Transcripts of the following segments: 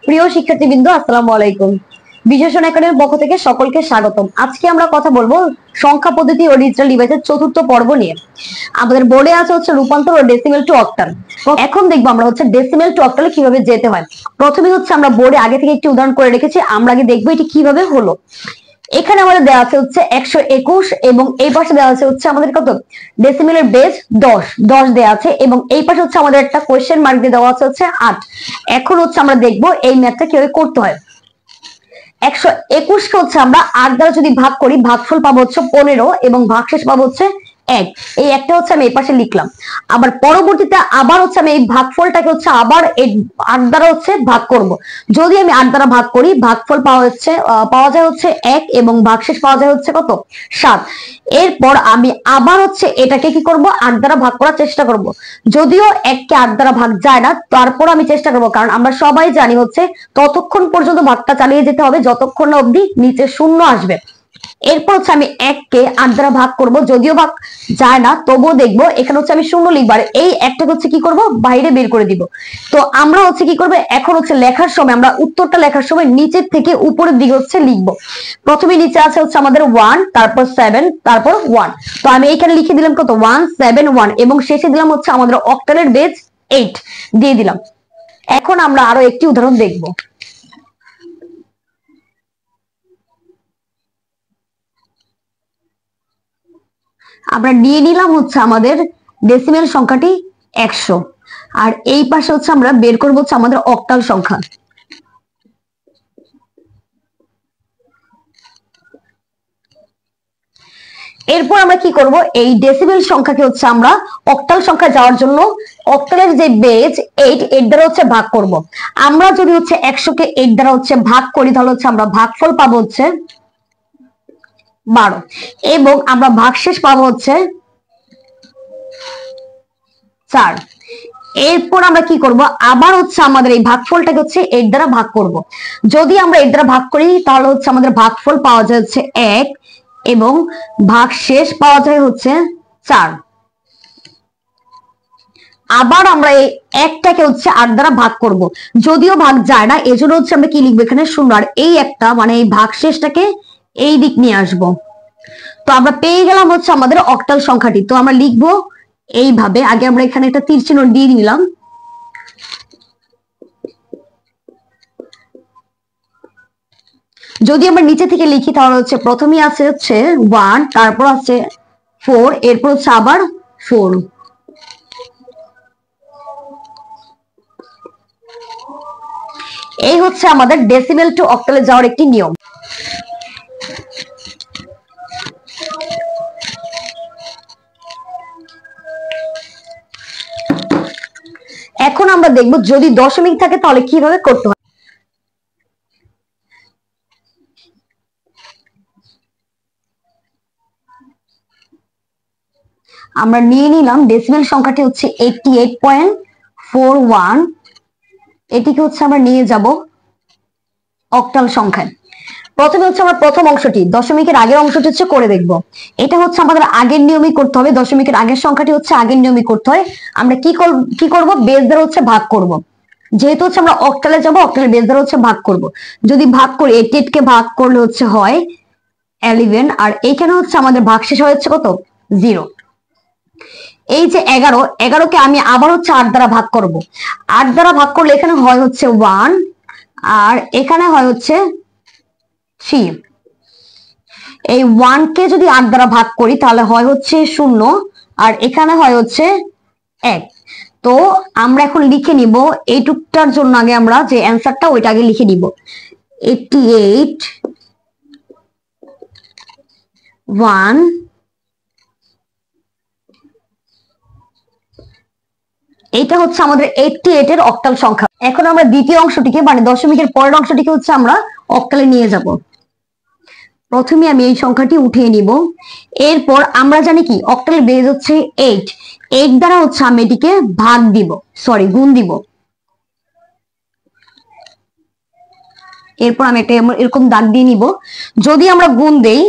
প্রিয় শিক্ষার্থীবৃন্দ, আসসালামু আলাইকুম। বিশেষণ একাডেমির পক্ষ থেকে সকলকে স্বাগতম। আজকে আমরা কথা বলবো সংখ্যা পদ্ধতি ও ডিজিটাল ডিভাইসের চতুর্থ পর্ব নিয়ে। আমাদের বোর্ডে আছে হচ্ছে রূপান্তর ও ডেসিমেল টু অক্টাল। এখন দেখবো আমরা হচ্ছে ডেসিমেল টু অক্টালে কিভাবে যেতে হয়। প্রথমে হচ্ছে আমরা বোর্ডে আগে থেকে একটি উদাহরণ করে রেখেছি, আমরা আগে দেখবো এটি কিভাবে হলো। এখানে আমাদের দেওয়া আছে হচ্ছে 121 এবং এই পাশে দেওয়া আছে হচ্ছে আমাদের কত, ডেসিমেলের বেস 10 দেওয়া আছে এবং এই পাশে হচ্ছে আমাদের একটা কোয়েশ্চেন মার্ক দিয়ে দেওয়া আছে হচ্ছে 8। এখন হচ্ছে আমরা দেখবো এই ম্যাথটা কিভাবে করতে হয়। 121 কে হচ্ছে আমরা 8 দ্বারা যদি ভাগ করি, ভাগফল পাবো হচ্ছে 15 এবং ভাগশেষ পাবো হচ্ছে 1। এই একটা হচ্ছে আমি এই পাশে লিখলাম। আবার পরবর্তীতে আবার হচ্ছে আমি এই ভাগফলটাকে হচ্ছে আবার এই 8 দ্বারা হচ্ছে ভাগ করব। যদি আমি 8 দ্বারা ভাগ করি, ভাগফল পাওয়া যায় হচ্ছে 1 এবং ভাগশেষ পাওয়া যায় হচ্ছে কত, 7। এরপর আমি আবার হচ্ছে এটাকে কি করব, 8 দ্বারা ভাগ করার চেষ্টা করব। যদিও 1 কে 8 দ্বারা ভাগ যায় না, তারপর আমি চেষ্টা করব, কারণ আমরা সবাই জানি হচ্ছে ততক্ষণ পর্যন্ত ভাগটা চালিয়ে যেতে হবে যতক্ষণ না অবধি নিচে শূন্য আসবে। এরপর হচ্ছে আমি 1 কে 8 দ্বারা ভাগ করব, যদিও ভাগ যায় না তবুও দেখবো এখানে হচ্ছে আমি শূন্য লিখবো, আর এই একটা হচ্ছে কি করব, বাইরে বের করে দিব। তো আমরা হচ্ছে কি করবো, এখন হচ্ছে লেখার সময় আমরা উত্তরটা লেখার সময় নিচের থেকে উপরের দিকে হচ্ছে লিখবো। প্রথমে নিচে আছে হচ্ছে আমাদের 1, তারপর 7, তারপর 1। তো আমি এখানে লিখে দিলাম কত, 171 এবং শেষে দিলাম হচ্ছে আমাদের অক্টালের বেস 8 দিয়ে দিলাম। এখন আমরা আরো একটি উদাহরণ দেখবো। আমরা নিয়ে নিলাম হচ্ছে আমাদের ডেসিমেল সংখ্যাটি 100, আর এই পাশে হচ্ছে আমরা বের করবো হচ্ছে আমাদের অক্টাল সংখ্যা। এরপর আমরা কি করব, এই ডেসিমেল সংখ্যাকে হচ্ছে আমরা অক্টাল সংখ্যা যাওয়ার জন্য অক্টালের যে বেজ 8 দ্বারা হচ্ছে ভাগ করব। আমরা যদি হচ্ছে 100 কে 8 দ্বারা হচ্ছে ভাগ করি, তাহলে হচ্ছে আমরা ভাগফল পাবো হচ্ছে 12 এবং আমরা ভাগশেষ পাবো হচ্ছে 4। এরপর আমরা কি করব, আবার হচ্ছে আমাদের এই ভাগফলটাকে হচ্ছে 8 দ্বারা ভাগ করব। যদি আমরা 8 দ্বারা ভাগ করি, তাহলে হচ্ছে আমাদের ভাগফল পাওয়া যায় হচ্ছে 1 এবং ভাগশেষ পাওয়া যায় হচ্ছে 4। আবার আমরা এই একটাকে হচ্ছে 8 দ্বারা ভাগ করব, যদিও ভাগ যায় না, এজন্য হচ্ছে আমরা কি লিখবো এখানে শূন্য, আর এই একটা মানে এই ভাগশেষটাকে এই দিক নিয়ে আসবো। তো আমরা পেয়ে গেলাম হচ্ছে আমাদের অক্টাল সংখ্যাটি। তো আমরা লিখবো এইভাবে, আগে আমরা এখানে একটা তীর চিহ্ন দিয়ে নিলাম। যদি আমরা নিচে থেকে লিখি, তাহলে হচ্ছে প্রথমেই আছে হচ্ছে 1, তারপর আছে 4, এরপর হচ্ছে আবার 4। এই হচ্ছে আমাদের ডেসিমেল টু অক্টালে যাওয়ার একটি নিয়ম। এখন আমরা দেখব যদি দশমিক থাকে তাহলে কিভাবে করতে হয়। আমরা নিয়ে নিলাম ডেসিমেল সংখ্যাটি হচ্ছে 88.41, এটিকে হচ্ছে আমরা নিয়ে যাব অক্টাল সংখ্যায়। প্রথমে হচ্ছে আমরা প্রথম অংশটি, দশমিকের আগের অংশটি হচ্ছে করে দেখব। এটা হচ্ছে আমাদের আগের নিয়মই করতে হবে, দশমিকের আগের সংখ্যাটি হচ্ছে আগের নিয়মই করতে হয়। আমরা কি করব, বেস দ্বারা হচ্ছে ভাগ করব। যেহেতু হচ্ছে আমরা অক্টালে যাব, অক্টালের বেস দ্বারা হচ্ছে ভাগ করব। যদি ভাগ করি 88 কে ভাগ করলে হচ্ছে হয় 11, আর এইখানে হচ্ছে আমাদের ভাগশেষ হচ্ছে কত, 0। এই যে 11 কে আমি আবার হচ্ছে 8 দ্বারা ভাগ করব। 8 দ্বারা ভাগ করলে এখানে হয় হচ্ছে 1 আর এখানে হয় হচ্ছে 3। এই 1 কে যদি 8 দ্বারা ভাগ করি তাহলে হয় হচ্ছে 0 আর এখানে হয় হচ্ছে 1। তো আমরা এখন লিখে নিব এইটুকটার জন্য, আগে আমরা যে অ্যান্সারটা ওইটা আগে লিখে নিব। 88 1 এটা হচ্ছে আমাদের 88 এর অক্টাল সংখ্যা। এখন আমরা দ্বিতীয় অংশটিকে মানে দশমিকের পরের অংশটিকে হচ্ছে আমরা অক্টালে নিয়ে যাব। প্রথমে আমি এই সংখ্যাটি উঠিয়ে নিব। এরপর আমরা জানি কি অক্টালের বেজ হচ্ছে 8 দ্বারা হচ্ছে আমি এটিকে গুণ দিব। এরপর আমি একটা এরকম দাগ দিয়ে নিব। যদি আমরা গুণ দেই,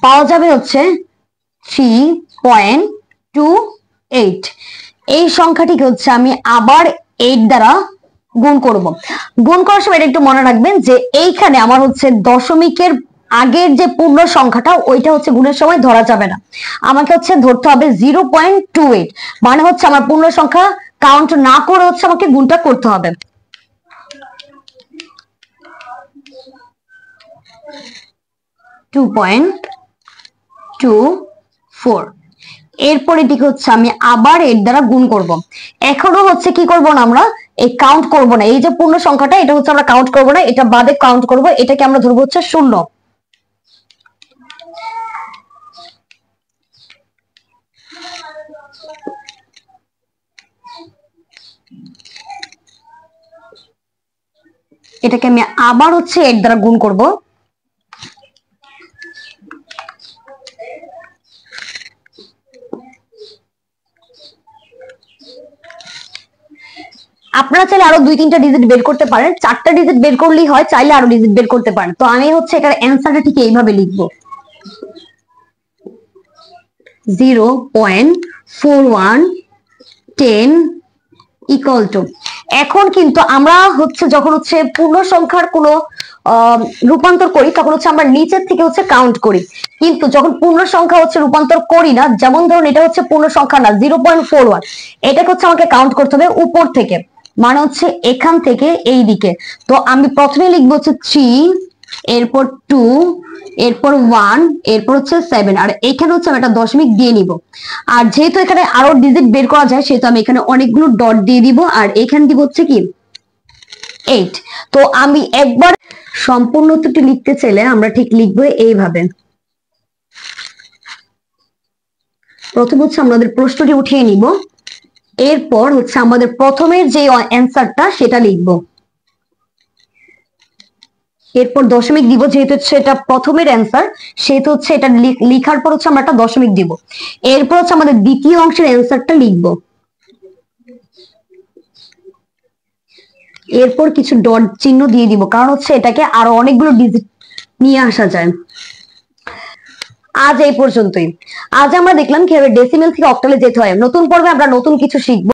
পাওয়া যাবে হচ্ছে 3.5 28। এই সংখ্যাটিকে হচ্ছে আমি আবার 8 দ্বারা গুণ করব। গুণ করার সময় এটা একটু মনে রাখবেন যে এইখানে আমার হচ্ছে দশমিকের আগের যে পূর্ণ সংখ্যাটা ওইটা হচ্ছে গুণের সময় ধরা যাবে না, আমাকে হচ্ছে ধরতে হবে 0.28, মানে হচ্ছে আমার পূর্ণ সংখ্যা কাউন্ট না করে হচ্ছে আমাকে গুণটা করতে হবে। এরপর এটিকে হচ্ছে আমি আবার 8 দ্বারা গুণ করব। এখনো হচ্ছে কি করব না, আমরা এই কাউন্ট করব না, এই যে পূর্ণ সংখ্যাটা এটা হচ্ছে আমরা কাউন্ট করব না, এটা বাদে কাউন্ট করব, এটাকে আমরা ধরবো হচ্ছে 0। এটাকে আমি আবার হচ্ছে 8 দ্বারা গুণ করব। আপনারা চাইলে আরো 2-3টা ডিজিট বের করতে পারেন, 4টা ডিজিট বের করলেই হয়, চাইলে আরো ডিজিট বের করতে পারেন। তো আমি হচ্ছে এটার অ্যান্সারটা ঠিক এইভাবে লিখবো, 0.4110 ইকুয়াল টু। এখন কিন্তু আমরা হচ্ছে যখন হচ্ছে পূর্ণ সংখ্যার কোনো রূপান্তর করি তখন হচ্ছে আমরা নিচের থেকে হচ্ছে কাউন্ট করি, কিন্তু যখন পূর্ণ সংখ্যা হচ্ছে রূপান্তর করি না, যেমন ধরুন এটা হচ্ছে পূর্ণ সংখ্যা না 0.41, এটাকে হচ্ছে আমাকে কাউন্ট করতে হবে উপর থেকে, মানে হচ্ছে এখান থেকে এই দিকে। তো আমি প্রথমে লিখবো হচ্ছে 3, এরপর 2, এরপর 1, এরপর হচ্ছে 7, আর এখানে হচ্ছে আমি একটা দশমিক দিয়ে নিব। আর যেহেতু এখানে আরো ডিজিট বের করা যায় সেহেতু আমি এখানে অনেকগুলো ডট দিয়ে দিব, আর এখানে দিব হচ্ছে কি 8। তো আমি একবার সম্পূর্ণ উত্তরটি লিখতে চাইলে আমরা ঠিক লিখবো এইভাবে। প্রথম হচ্ছে আমাদের প্রশ্নটি উঠিয়ে নিব, এরপর হচ্ছে আমাদের প্রথমের যে অ্যান্সারটা সেটা লিখবো, এরপর দশমিক দিব, যেহেতু হচ্ছে এটা প্রথমের অ্যান্সার সেহেতু হচ্ছে এটা লিখার পর হচ্ছে আমরা একটা দশমিক দিব। এরপর হচ্ছে আমাদের দ্বিতীয় অংশের অ্যান্সারটা লিখবো, এরপর কিছু ডট চিহ্ন দিয়ে দিব, কারণ হচ্ছে এটাকে আরো অনেকগুলো ডিজিট নিয়ে আসা যায়। আজ এই পর্যন্তই। আজ আমরা দেখলাম কিভাবে ডেসিমেল থেকে অক্টালে যেতে হয়। নতুন পর্বে আমরা নতুন কিছু শিখবো।